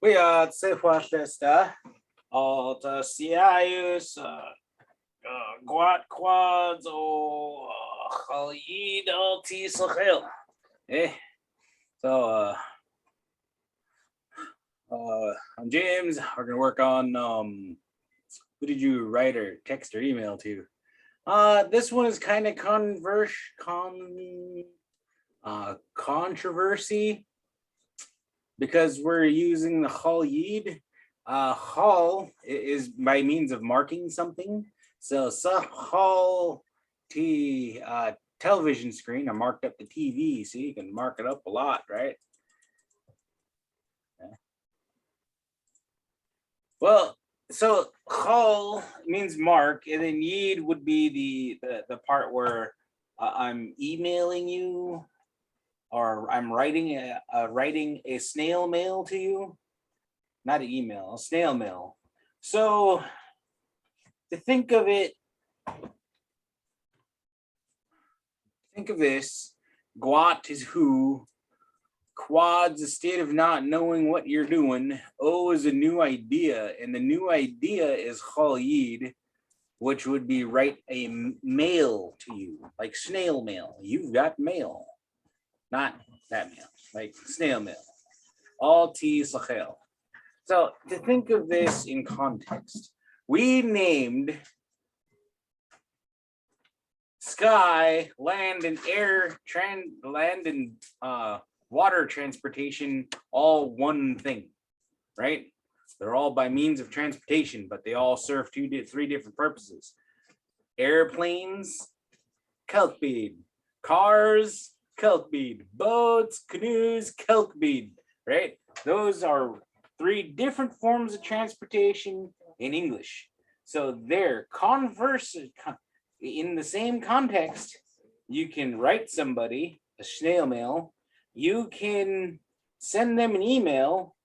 Wyatsychwatesta, Altasiaius, Guat Quads, Khalid Alti Sahel. Eh, so, I'm James. We're gonna work on who did you write or text or email to? This one is kind of controversy because we're using the Hal Yid. Hal is by means of marking something. So Hal T television screen. I marked up the TV, so you can mark it up a lot, right? Well, so Hal means mark, and then Yid would be the part where I'm emailing you, or I'm writing a snail mail to you. Not an email, a snail mail. So to think of it, think of this: Guat is who, quad's a state of not knowing what you're doing. O is a new idea, and the new idea is Khalid, which would be write a mail to you, like snail mail. You've got mail, not that mail, like snail mail. All T Sachel. So to think of this in context, we named sky, land, and air, land and water transportation all one thing, right? They're all by means of transportation, but they all serve three different purposes. Airplanes, kelkbead. Cars, kelkbead. Boats, canoes, kelkbead, right? Those are three different forms of transportation in English. So they're converse in the same context. You can write somebody a snail mail. You can send them an email,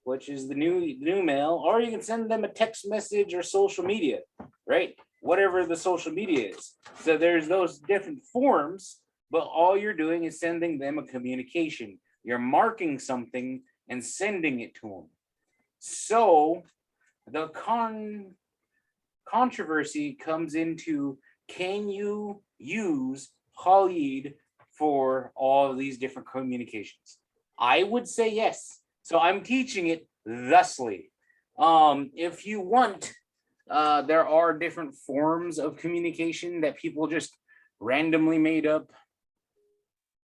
which is the new mail, or you can send them a text message or social media, right? Whatever the social media is. So there's those different forms, but all you're doing is sending them a communication. You're marking something and sending it to them. So the controversy comes into, can you use Khalid for all of these different communications? I would say yes. So I'm teaching it thusly. If you want, there are different forms of communication that people just randomly made up.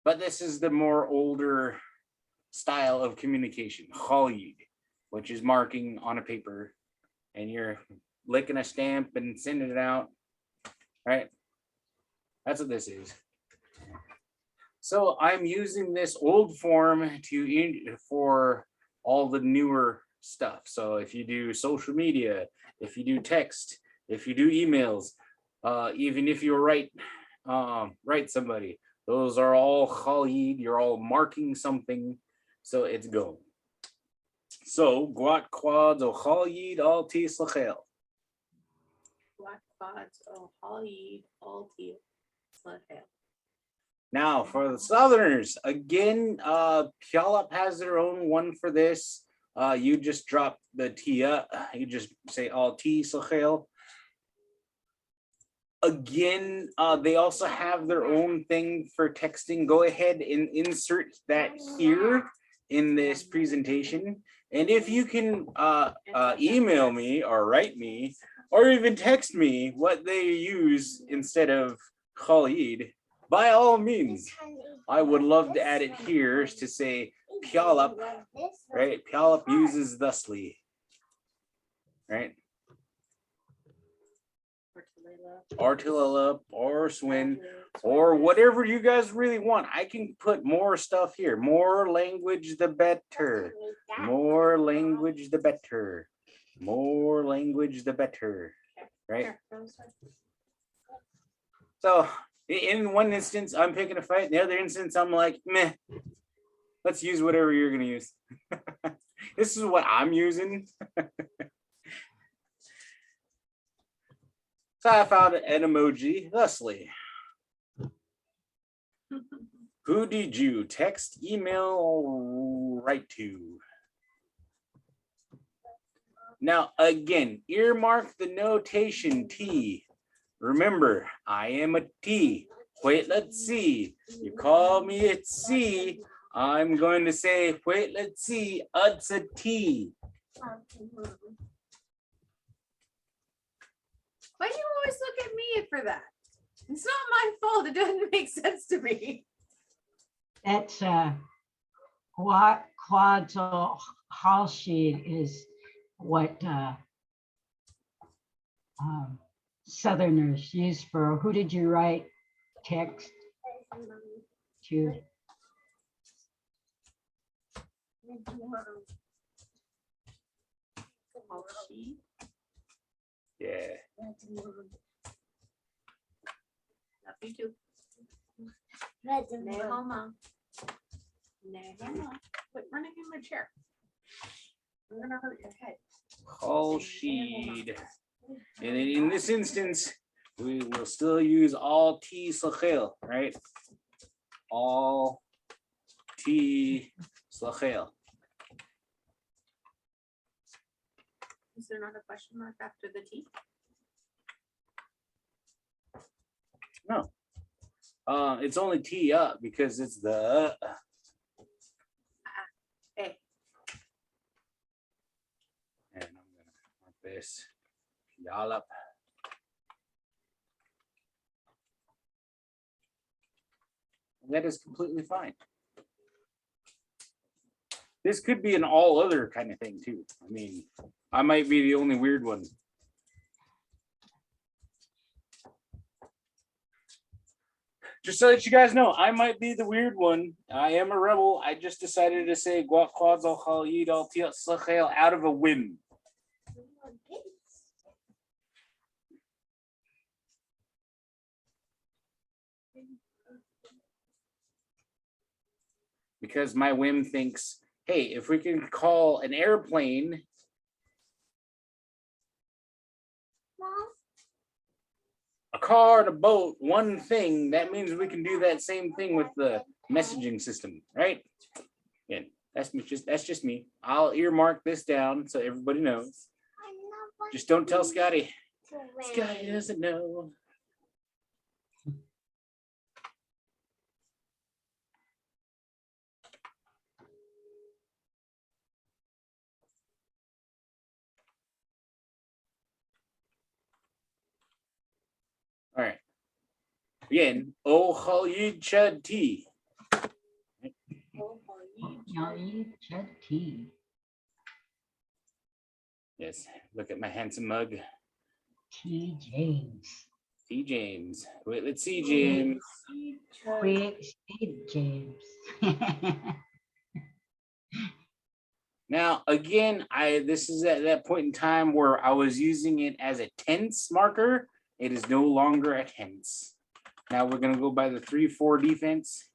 But this is the more older style of communication, Khalid, which is marking on a paper and you're licking a stamp and sending it out, right? That's what this is. So I'm using this old form for all the newer stuff. So if you do social media, if you do text, if you do emails, even if you write somebody, those are all Khalid. You're all marking something, so it's go. So guat quads o Khalid al tislachel. Guat quads o Khalid al tislachel. Now for the Southerners, again, Puyallup has their own one for this. You just drop the tia. You just say all T Sachel. Again, they also have their own thing for texting. Go ahead and insert that here in this presentation. And if you can email me or write me or even text me what they use instead of Khalid, by all means, I would love to add it here to say Puyallup, right? Puyallup uses thusly, right? Or Tulalip, or Swin, or whatever you guys really want. I can put more stuff here. More language, the better. More language, the better. More language, the better, right? So in one instance, I'm picking a fight. In the other instance, I'm like, meh, let's use whatever you're going to use. This is what I'm using. So I found an emoji thusly. Who did you text, email, write to? Now, again, earmark the notation T. Remember, I am a T. Wait, let's see. You call me a C. I'm going to say, wait, let's see. It's a T. Why do you always look at me for that? It's not my fault. It doesn't make sense to me. That's quadratic Halshid is what Southerners use for, who did you write text to? Yeah. Love you too. Nehoma. Nehoma. Quit running in my chair. I'm gonna hurt your head. Halshid. And in this instance, we will still use all T slachel, right? All T slachel. Is there not a question mark after the T? No. It's only T up because it's the A. and I'm gonna mark this y'all up. That is completely fine. This could be an all other kind of thing too. I mean, I might be the only weird one. Just so that you guys know, I might be the weird one. I am a rebel. I just decided to say guac quads al khalid al tiat slachel out of a whim. Because my whim thinks, hey, if we can call an airplane a car and a boat one thing, that means we can do that same thing with the messaging system, right? Again, that's just me. I'll earmark this down so everybody knows. Just don't tell Scotty. Scotty doesn't know. All right. Again, O Khalid Chad T. Yes, look at my handsome mug. T. James. T. James. Wait, let's see, James. Quick, Steve James. Now, again, this is at that point in time where I was using it as a tense marker. It is no longer a tense. Now we're going to go by the 3-4 defense.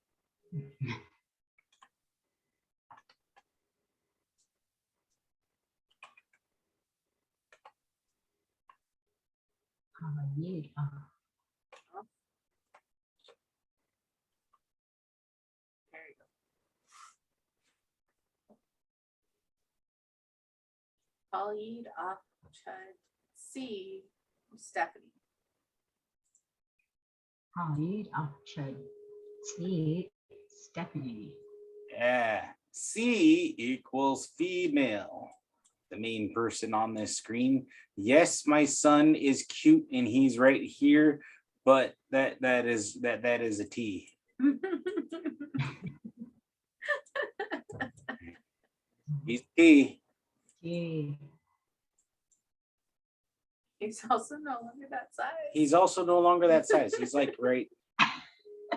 Khalid Ahmad C. Stephanie. Khalid Ahmad C. Stephanie. Yeah. C equals female. The main person on this screen. Yes, my son is cute and he's right here, but that is a T. He's T. T. He's also no longer that size. He's also no longer that size. He's like right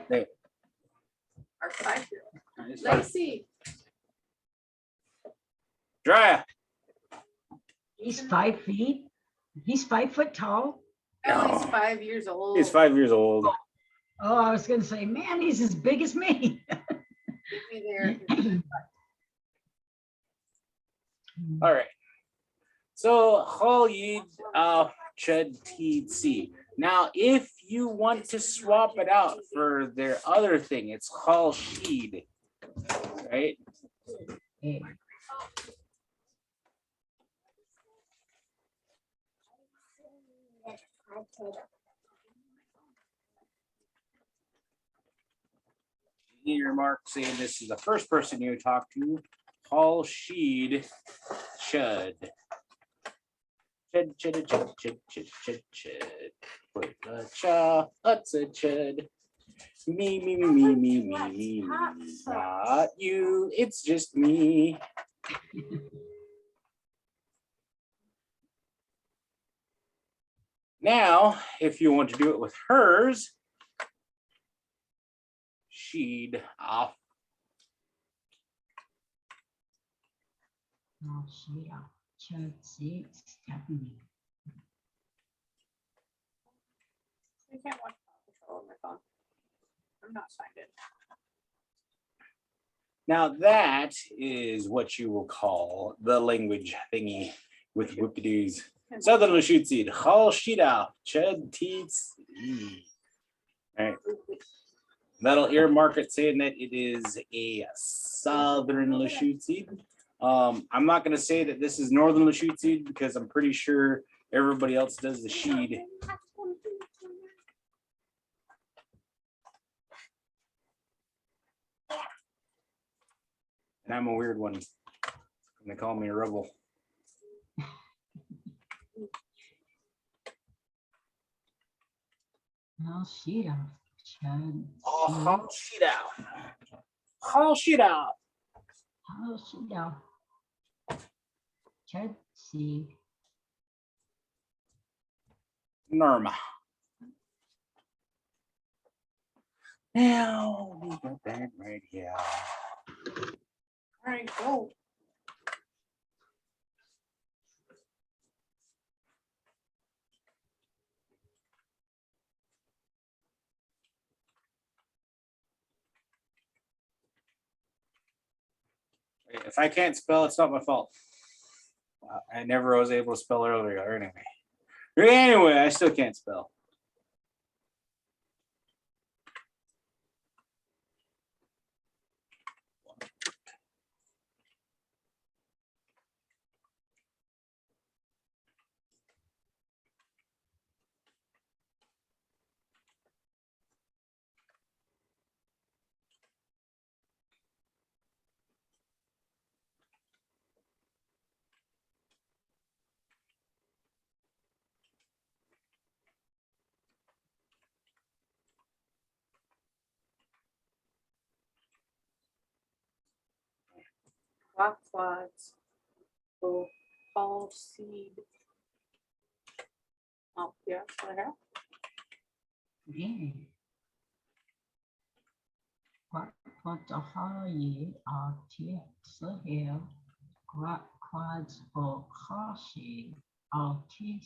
there. Our 5-year-old. It's fine. Lacey. Dry. He's 5 feet. He's 5 foot tall. Oh, he's No. 5 years old. He's 5 years old. Oh, I was going to say, man, he's as big as me. Be there. All right. So Khalid Chad T. Now, if you want to swap it out for their other thing, it's Khalshid, right? Okay. Earmark saying this is the first person you talk to. Hal Sheed Chud. Chud. Wait, cha, that's a chud. Me. Not you, it's just me. Now, if you want to do it with hers, she'd off. Oh, she should see Stephanie. I can't watch Paw Patrol on my phone. I'm not signed in. Now that is what you will call the language thingy with whoop-de-doos. Southern Lashutsid, Hal Shida, Chud Teats. All right. That'll earmark it saying that it is a Southern Lashutsid. I'm not going to say that this is Northern Lashutsid because I'm pretty sure everybody else does the Sheed. And I'm a weird one. They call me a rebel. Oh, she should. Oh, Hal Shida. Hal Shida. Oh, she should see. Norma. Now we got that right here. All right, go. If I can't spell, it's not my fault. I never was able to spell earlier anyway. Anyway, I still can't spell. Quads. Oh, Hal Seed. Oh, yeah, what I have. Yeah. What the hell you are to here? Quads or Kashi are here.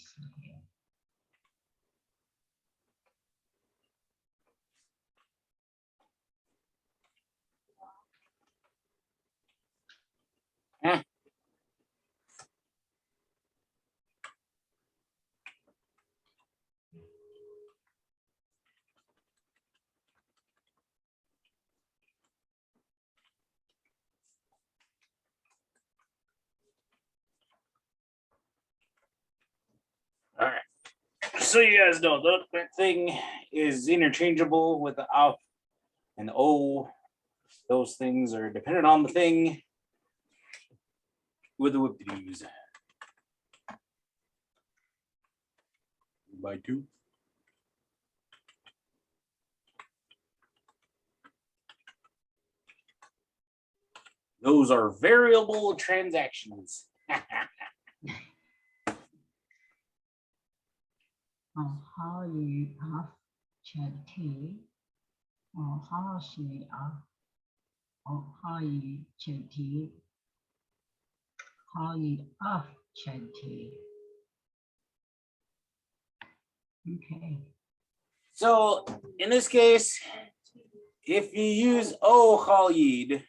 All right. So you guys know that thing is interchangeable with the off and the O. Those things are dependent on the thing with the whoop-de-doos. By two. Those are variable transactions. Oh, how you are chatty. Oh, how she are. Oh, how you chatty. How you are chatty. Okay. So in this case, if you use O Khalid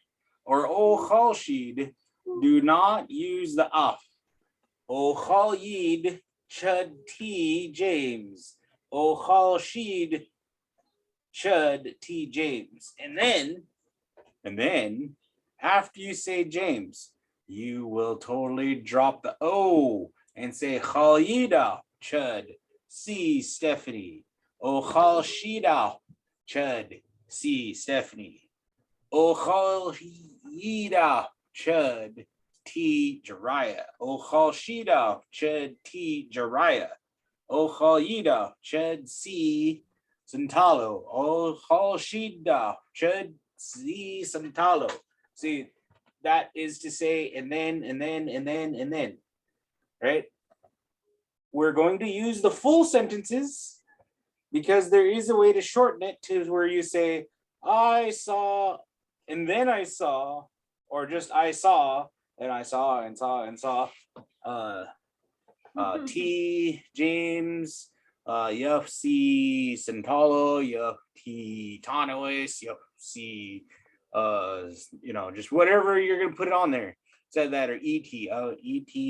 or O Khalshid, do not use the af. O Khalid Chud T James. O Khalshid Chud T James. And then after you say James, you will totally drop the O and say Khalida Chud see Stephanie. Ochal Shida, Chud, see Stephanie. Ochal Yida, Chud, T Jariah. Ochal Shida, Chud, T Jariah. Ochal Yida, Chud, C Santalo. Ochal Shida, Chud, C Santalo. See, that is to say, and then, right? We're going to use the full sentences because there is a way to shorten it to where you say, I saw, and then I saw, or just I saw, and I saw, and saw, and saw, T. James, Yuff C. Santalo, Yuff T. Tanois, Yuff C. Just whatever you're gonna put it on there. Said that or ET,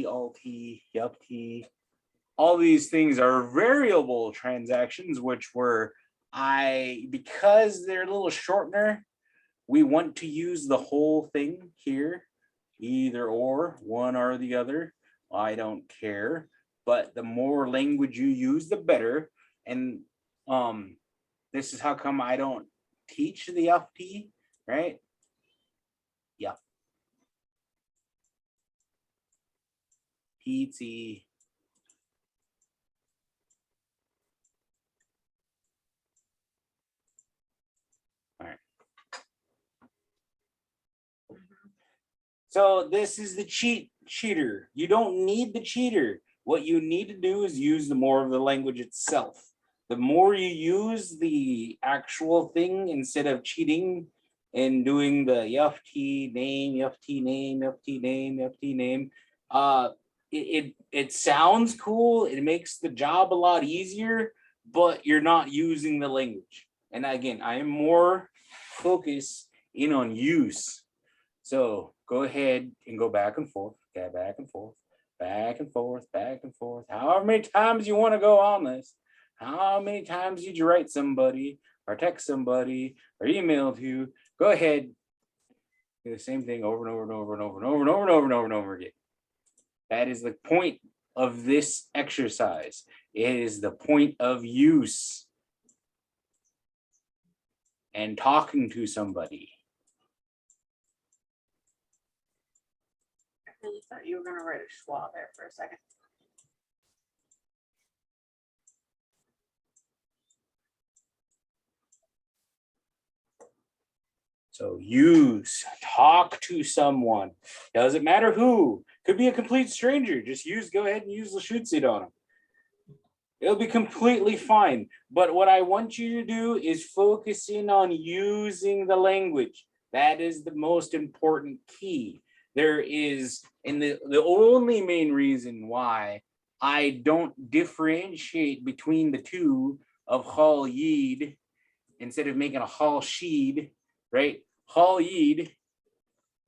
all T, Yuff T. All these things are variable transactions, which were because they're a little shortener, we want to use the whole thing here, either or, one or the other. I don't care, but the more language you use, the better. And this is how come I don't teach the FT, right? Yeah. PT. All right. So this is the cheater. You don't need the cheater. What you need to do is use the more of the language itself. The more you use the actual thing instead of cheating and doing the FT name, FT name, FT name, FT name, it sounds cool. It makes the job a lot easier, but you're not using the language. And again, I am more focused in on use. So go ahead and go back and forth, back and forth, back and forth, back and forth. However many times you want to go on this. How many times did you write somebody or text somebody or email to? Go ahead, do the same thing over and over and over and over and over and over and over and over and over again. That is the point of this exercise. It is the point of use and talking to somebody. I really thought you were gonna write a schwa there for a second. So use, talk to someone. Doesn't matter who. Could be a complete stranger. Just go ahead and use the shoot seat on them. It'll be completely fine. But what I want you to do is focus in on using the language. That is the most important key. There is, and the only main reason why I don't differentiate between the two of Hal Yid instead of making a Hal Sheed, right? Hal Yid,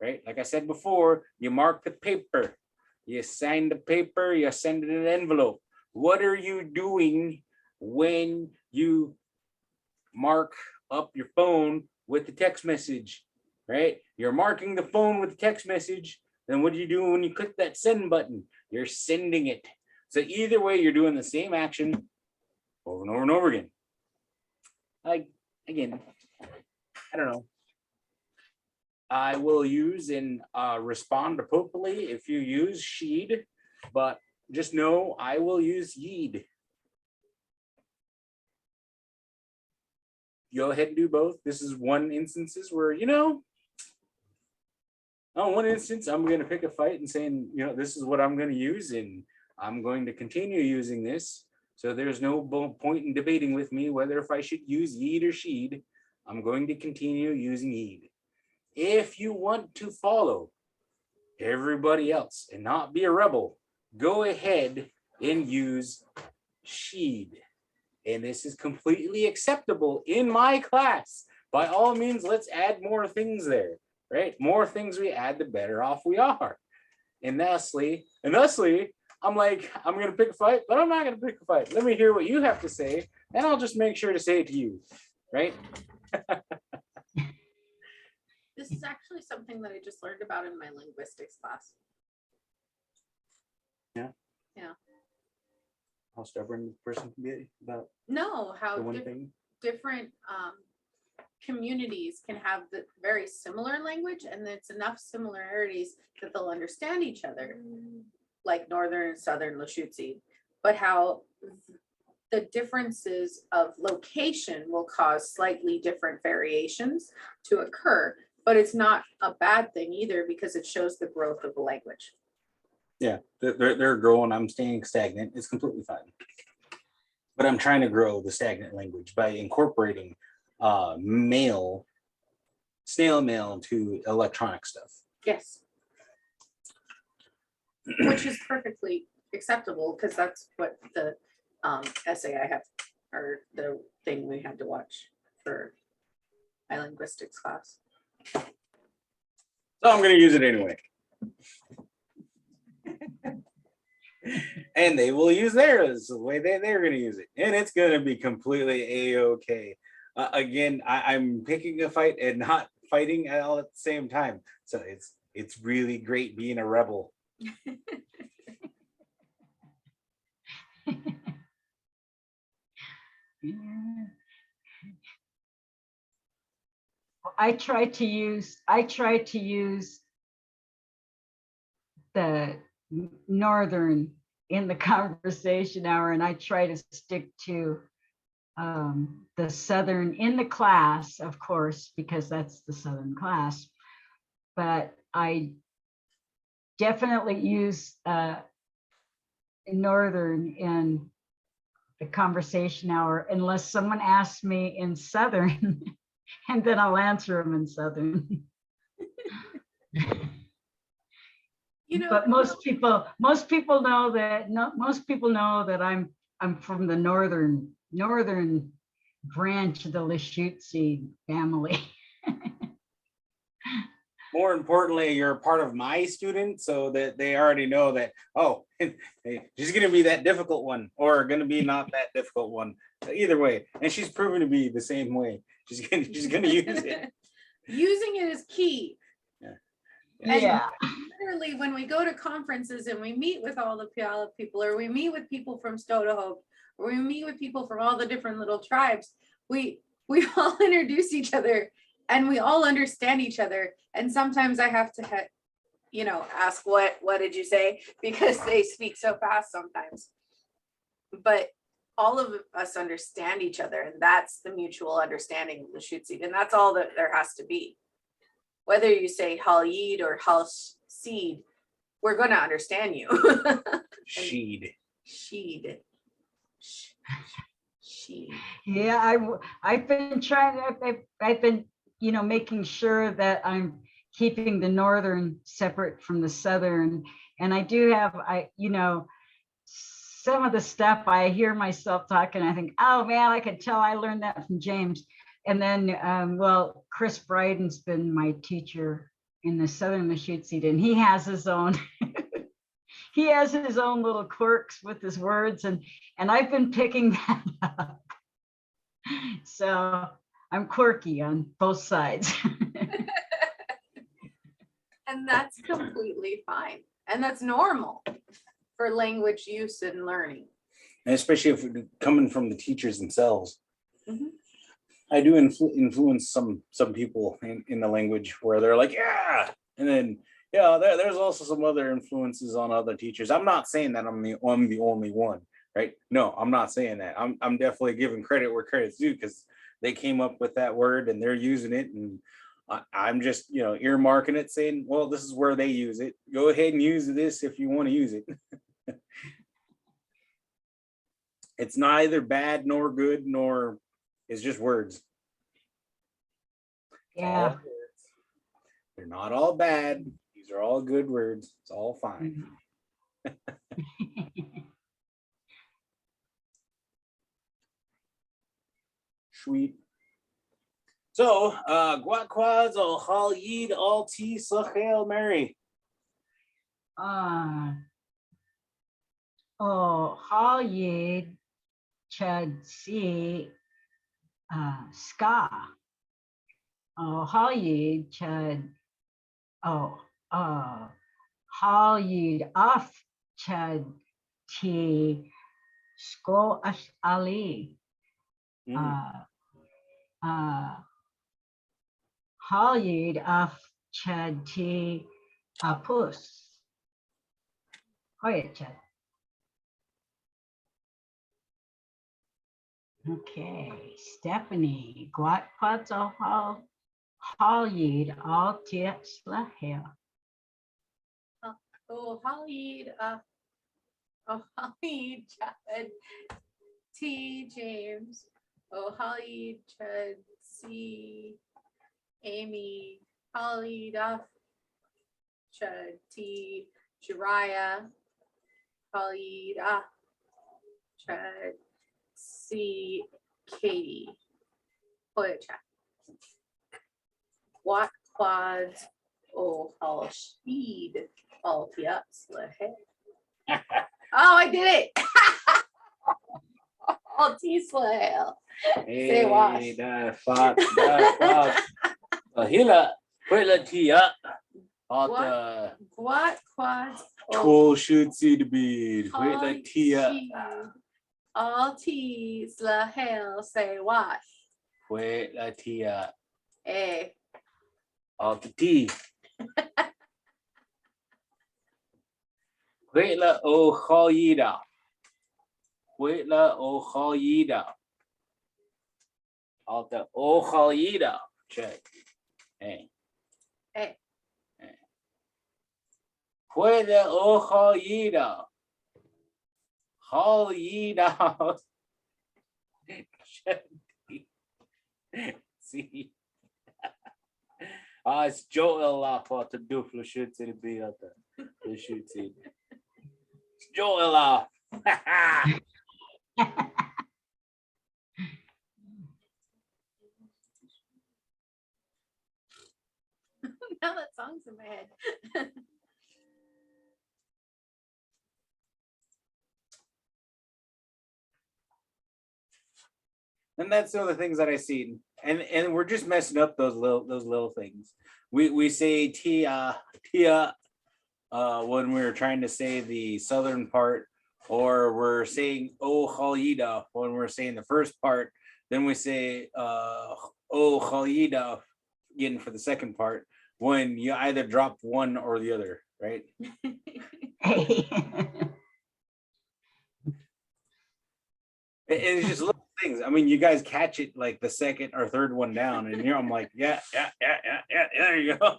right? Like I said before, you mark the paper, you sign the paper, you send it in an envelope. What are you doing when you mark up your phone with the text message, right? You're marking the phone with the text message. Then what do you do when you click that send button? You're sending it. So either way, you're doing the same action over and over and over again. Again, I don't know. I will use and respond appropriately if you use sheed, but just know I will use yeed. Go ahead and do both. This is one instances where, on one instance, I'm going to pick a fight and saying, this is what I'm going to use and I'm going to continue using this. So there's no point in debating with me whether if I should use yeed or sheed. I'm going to continue using yeed. If you want to follow everybody else and not be a rebel, go ahead and use sheed. And this is completely acceptable in my class. By all means, let's add more things there, right? More things we add, the better off we are. And thusly, I'm like, I'm going to pick a fight, but I'm not going to pick a fight. Let me hear what you have to say, and I'll just make sure to say it to you, right? This is actually something that I just learned about in my linguistics class. Yeah. Yeah. how stubborn the person can be about No, how the one thing. different communities can have the very similar language, and it's enough similarities that they'll understand each other, like Northern and Southern Lushootseed, but how the differences of location will cause slightly different variations to occur, but it's not a bad thing either because it shows the growth of the language. Yeah, they're growing. I'm staying stagnant. It's completely fine. But I'm trying to grow the stagnant language by incorporating snail mail to electronic stuff. Yes. Which is perfectly acceptable because that's what the essay I have, or the thing we had to watch for my linguistics class. So I'm going to use it anyway. And they will use theirs the way they're going to use it. And it's going to be completely A-okay. Again, I'm picking a fight and not fighting all at the same time. So it's really great being a rebel. Yeah. I try to use the Northern in the conversation hour, and I try to stick to the Southern in the class, of course, because that's the Southern class. But I definitely use Northern in the conversation hour unless someone asks me in Southern, and then I'll answer them in Southern. You know, But most people know that most people know that I'm from the northern branch of the Lushootseed family. More importantly, you're a part of my student, so that they already know that, oh, she's going to be that difficult one, or going to be not that difficult one. Either way, and she's proven to be the same way. She's going to use it. using it is key. And Yeah. literally, when we go to conferences and we meet with all the Puyallup people, or we meet with people from Stodohope, or we meet with people from all the different little tribes, we all introduce each other and we all understand each other. And sometimes I have to, ask what did you say? Because they speak so fast sometimes. But all of us understand each other, and that's the mutual understanding of the Lushootseed, and that's all that there has to be. Whether you say Hal-Yeed or Hal-Seed, we're going to understand you. Sheed. Sheed. Yeah, I've been trying. I've been making sure that I'm keeping the Northern separate from the Southern, and I do have some of the stuff I hear myself talking. I think, oh man, I could tell I learned that from James. And then, Chris Bryden's been my teacher in the Southern Lushootseed, and he has his own, little quirks with his words, and I've been picking that up. So I'm quirky on both sides. And that's completely fine. And that's normal for language use and learning. And especially if coming from the teachers themselves. Mhm. I do influence some people in the language where they're like, yeah, and then there's also some other influences on other teachers. I'm not saying that I'm the only one, right? No, I'm not saying that. I'm definitely giving credit where credit's due, because they came up with that word and they're using it, and I'm just earmarking it, saying, well, this is where they use it. Go ahead and use this if you want to use it. It's neither bad nor good, nor it's just words. Yeah. All words. They're not all bad. These are all good words. It's all fine. Sweet. So, Guaquaz al Hal-Yeed al T Sachel Mary. Hal-Yeed Chad Si Ska. Hal-Yeed Chad Hal-Yeed Off Chad T Sko Ali. Mm. Halyid af Chadti Apus. Hoyachad. Okay, Stephanie, Guat Quatzo Halyid all tips lahel. Oh, Holly, Chad, T. James, oh, Holly, Chad, C. Amy, Holly, Duff, Chad, T. Jariah, Holly, Chad, C. Katie, Hoya Chad. What quads, oh, Hall Speed, all piats, oh, I did it. All T-Slail. Say wash. Hey, da fuck, Hila, Quilla Tia, What quads, Tool should see the bead, Quilla Tia, all T's, la hell, say wash. Quilla Tia, Eh. all the T. Quilla O Hoyida, Quilla O Hoyida, all the O Hoyida, check. Hey. Eh. Quilla O Hoyida, Hoyida. See. It's Joel Lafa to do for shoot to be at the shoot scene. It's Joel off. Now that song's in my head. And that's the other things that I seen. And we're just messing up those little things. We say tia when we're trying to say the southern part, or we're saying oh Khalida when we're saying the first part, then we say oh Khalida again for the second part when you either drop one or the other, right? It's just little things. I mean, you guys catch it like the second or third one down, and I'm like, yeah, there you go.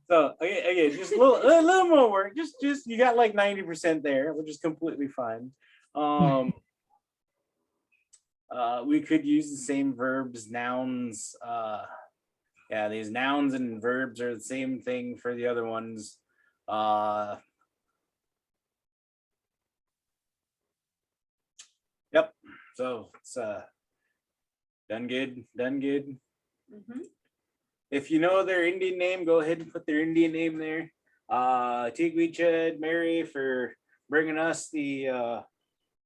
So again, just a little more work. Just you got like 90% there, which is completely fine. We could use the same verbs, nouns. Yeah, these nouns and verbs are the same thing for the other ones. Yep. So it's done good. Mhm. If you know their Indian name, go ahead and put their Indian name there. Tigwi Chud Mary for bringing us the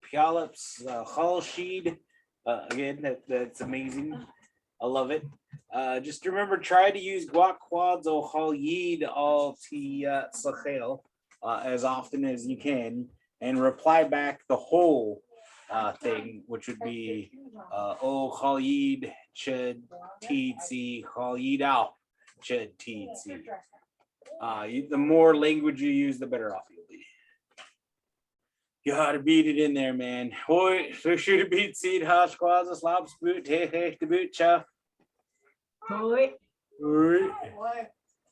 Puyallups Hull Sheed. Again, that's amazing. I love it. Just remember, try to use Guac Quads or Hal Yid al Sachel as often as you can, and reply back the whole thing, which would be O Khalid Chud Tzi Khalid Al Chud Tzi. The more language you use, the better off you'll be. You gotta beat it in there, man. Boy, so should have beat seed hash quads, slobs boot, hey, the boot chuff. Hoi. All right.